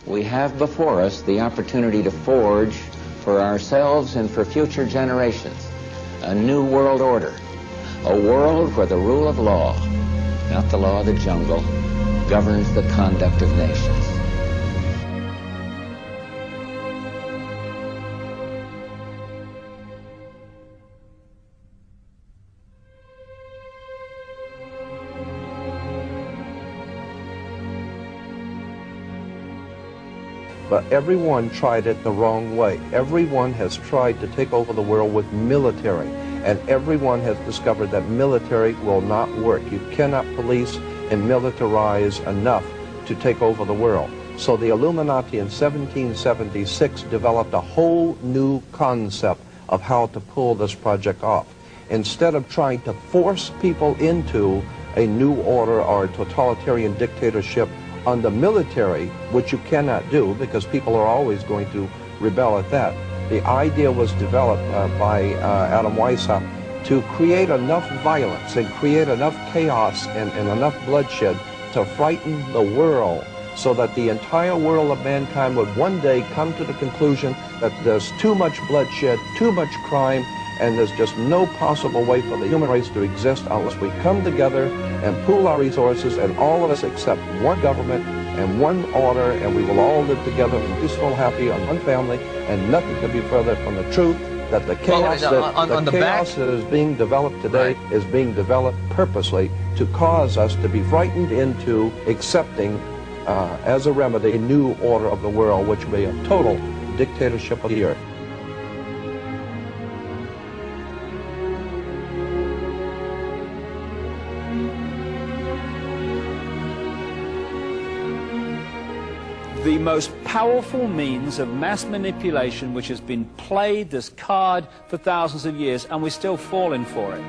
We have before us the opportunity to forge for ourselves and for future generations a new world order, a world where the rule of law, not the law of the jungle, governs the conduct of nations. But everyone tried it the wrong way. Everyone has tried to take over the world with military, and everyone has discovered that military will not work. You cannot police and militarize enough to take over the world. So the Illuminati in 1776 developed a whole new concept of how to pull this project off. Instead of trying to force people into a new order or a totalitarian dictatorship on the military, which you cannot do because people are always going to rebel at that. The idea was developed by Adam Weishaupt to create enough violence and create enough chaos and enough bloodshed to frighten the world so that the entire world of mankind would one day come to the conclusion that there's too much bloodshed, too much crime, and there's just no possible way for the human race to exist unless we come together and pool our resources and all of us accept one government and one order, and we will all live together peaceful, happy, on one family, and nothing could be further from the truth that the chaos, that is being developed today is being developed purposely to cause us to be frightened into accepting as a remedy a new order of the world, which will be a total dictatorship of the earth. The most powerful means of mass manipulation which has been played this card for thousands of years, and we're still falling for it.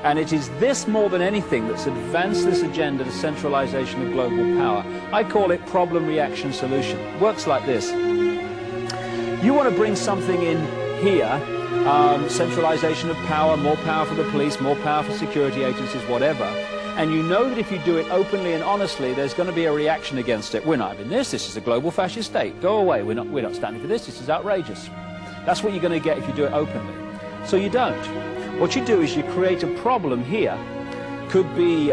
And it is this more than anything that's advanced this agenda to centralization of global power. I call it problem, reaction, solution. It works like this. You want to bring something in here, centralization of power, more power for the police, more power for security agencies, whatever. And you know that if you do it openly and honestly, there's going to be a reaction against it. We're not having this. This is a global fascist state. Go away. We're not standing for this. This is outrageous. That's what you're going to get if you do it openly. So you don't. What you do is you create a problem here. Could be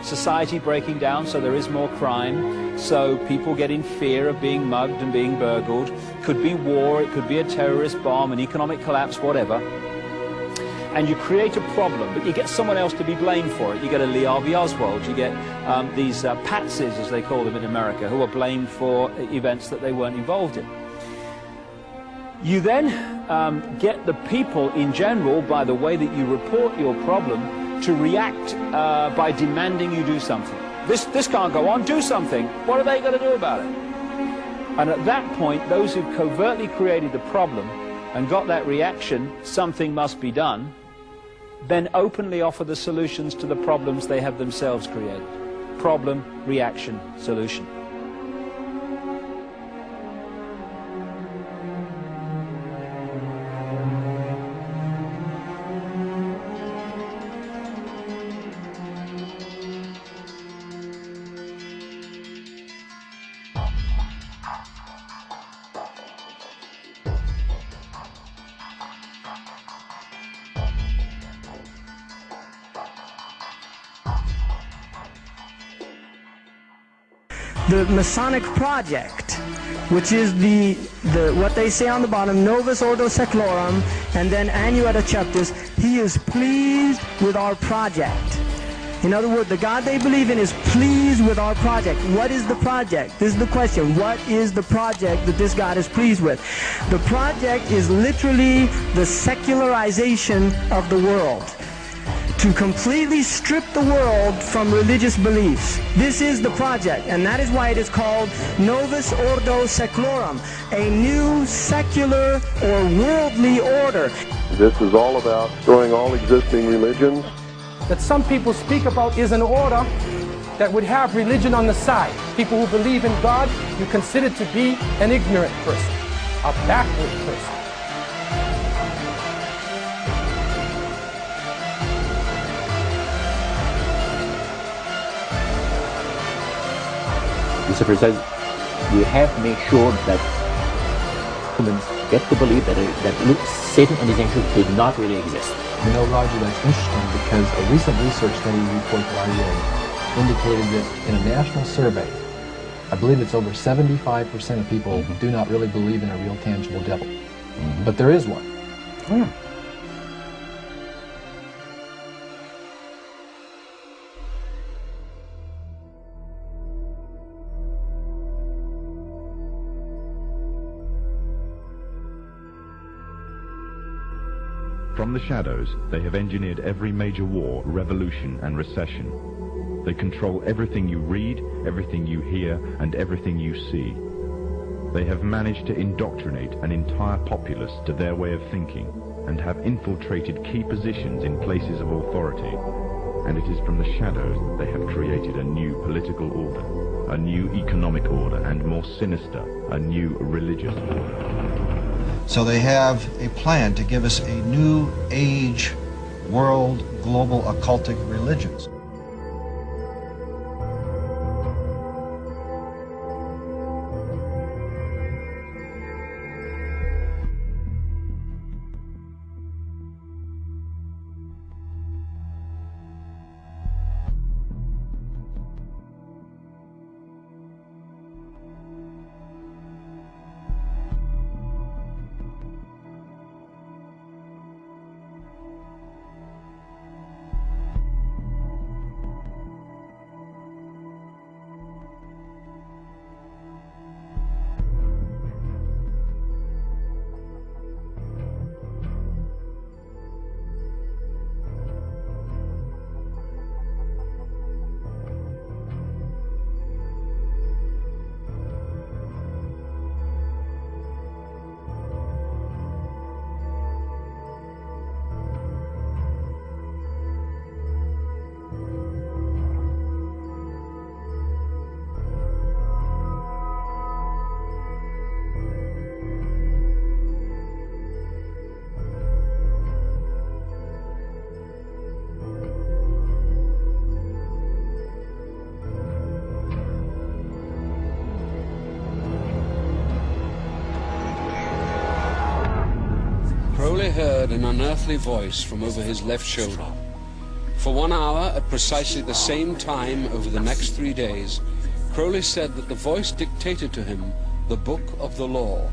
society breaking down, so there is more crime, so people get in fear of being mugged and being burgled. Could be war. It could be a terrorist bomb, an economic collapse, whatever. And you create a problem, but you get someone else to be blamed for it. You get a Lee Harvey Oswald, you get these patsies, as they call them in America, who are blamed for events that they weren't involved in. You then get the people in general, by the way that you report your problem, to react by demanding you do something. This can't go on, do something. What are they going to do about it? And at that point, those who've covertly created the problem and got that reaction, something must be done, then openly offer the solutions to the problems they have themselves created. Problem, reaction, solution. The Masonic project, which is the what they say on the bottom, Novus Ordo Seclorum, and then Annuetta Chapters, he is pleased with our project. In other words, the God they believe in is pleased with our project. What is the project? This is the question. What is the project that this God is pleased with? The project is literally the secularization of the world, to completely strip the world from religious beliefs. This is the project, and that is why it is called Novus Ordo Seclorum, a new secular or worldly order. This is all about destroying all existing religions. That some people speak about is an order that would have religion on the side. People who believe in God, you consider to be an ignorant person, a backward person. Lucifer says, We have to make sure that humans get to believe that Satan and his angels did not really exist. You know, Roger, that's interesting because a recent research study report that I read indicated that in a national survey, I believe it's over 75% of people do not really believe in a real tangible devil. But there is one. From the shadows, they have engineered every major war, revolution, and recession. They control everything you read, everything you hear, and everything you see. They have managed to indoctrinate an entire populace to their way of thinking, and have infiltrated key positions in places of authority. And it is from the shadows that they have created a new political order, a new economic order, and more sinister, a new religious order. So they have a plan to give us a new age, world, global occultic religions. Crowley heard an unearthly voice from over his left shoulder. For 1 hour, at precisely the same time over the next 3 days, Crowley said that the voice dictated to him the book of the law.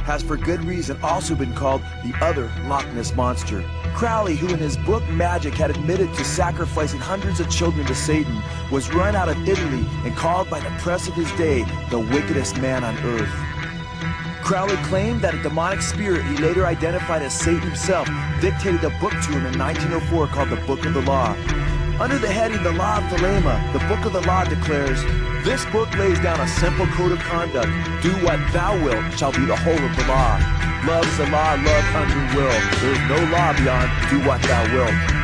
Has for good reason also been called the other Loch Ness Monster. Crowley, who in his book Magic had admitted to sacrificing hundreds of children to Satan, was run out of Italy and called by the press of his day the wickedest man on earth. Crowley claimed that a demonic spirit he later identified as Satan himself dictated a book to him in 1904 called the Book of the Law. Under the heading The Law of Thelema, the Book of the Law declares, "This book lays down a simple code of conduct. Do what thou wilt shall be the whole of the law. Love is the law, love unto will. There is no law beyond do what thou wilt."